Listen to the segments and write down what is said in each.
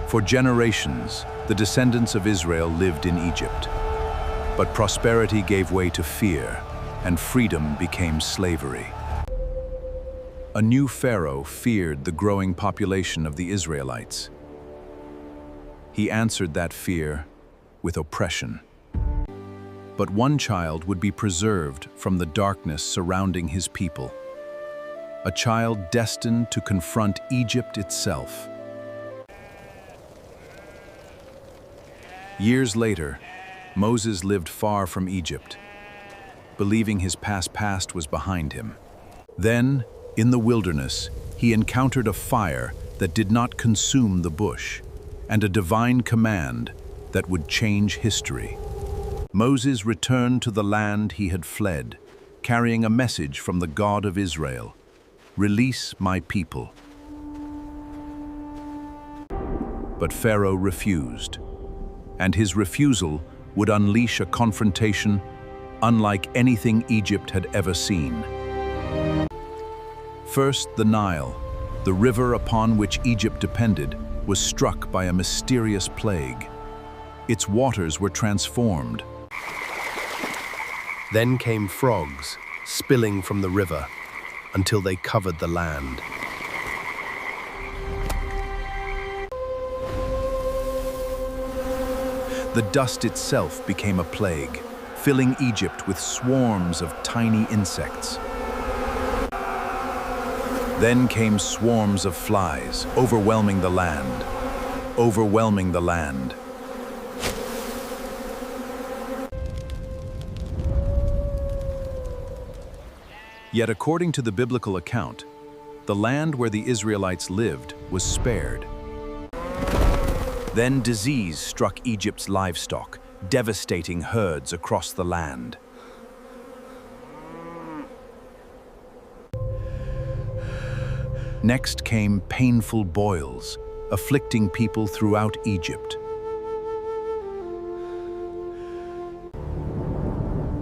For generations, the descendants of Israel lived in Egypt. But prosperity gave way to fear, and freedom became slavery. A new Pharaoh feared the growing population of the Israelites. He answered that fear with oppression. But one child would be preserved from the darkness surrounding his people, a child destined to confront Egypt itself. Years later, Moses lived far from Egypt, believing his past was behind him. Then, in the wilderness, he encountered a fire that did not consume the bush, and a divine command that would change history. Moses returned to the land he had fled, carrying a message from the God of Israel: "Release my people." But Pharaoh refused, and his refusal would unleash a confrontation unlike anything Egypt had ever seen. First, the Nile, the river upon which Egypt depended, was struck by a mysterious plague. Its waters were transformed. Then came frogs, spilling from the river, until they covered the land. The dust itself became a plague, filling Egypt with swarms of tiny insects. Then came swarms of flies, overwhelming the land. Yet according to the biblical account, the land where the Israelites lived was spared. Then disease struck Egypt's livestock, devastating herds across the land. Next came painful boils, afflicting people throughout Egypt.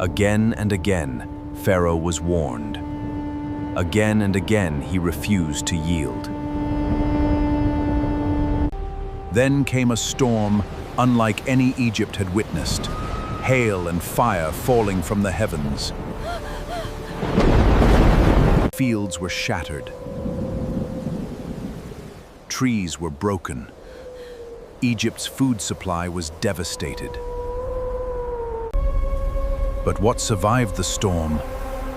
Again and again, Pharaoh was warned. Again and again, he refused to yield. Then came a storm unlike any Egypt had witnessed, hail and fire falling from the heavens. Fields were shattered. Trees were broken. Egypt's food supply was devastated. But what survived the storm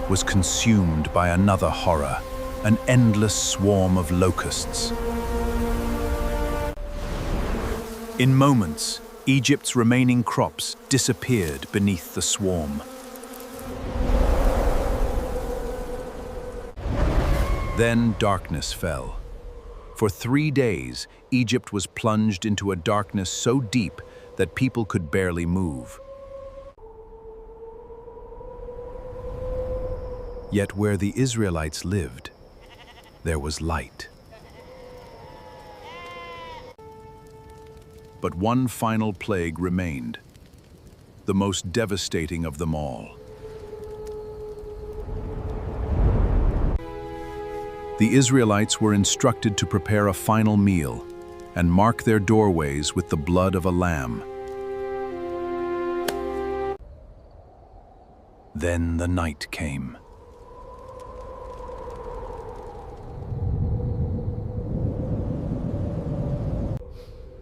was consumed by another horror, an endless swarm of locusts. In moments, Egypt's remaining crops disappeared beneath the swarm. Then darkness fell. For 3 days, Egypt was plunged into a darkness so deep that people could barely move. Yet where the Israelites lived, there was light. But one final plague remained, the most devastating of them all. The Israelites were instructed to prepare a final meal and mark their doorways with the blood of a lamb. Then the night came.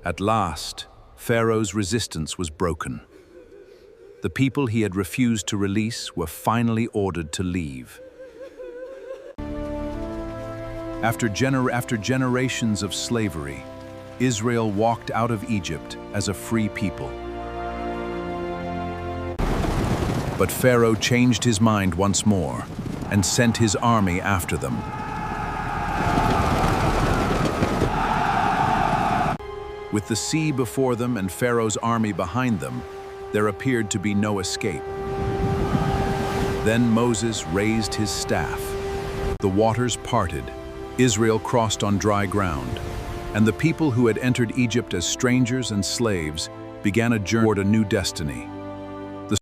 At last, Pharaoh's resistance was broken. The people he had refused to release were finally ordered to leave. After generations of slavery, Israel walked out of Egypt as a free people. But Pharaoh changed his mind once more and sent his army after them. With the sea before them and Pharaoh's army behind them, there appeared to be no escape. Then Moses raised his staff. The waters parted, Israel crossed on dry ground, and the people who had entered Egypt as strangers and slaves began a journey toward a new destiny.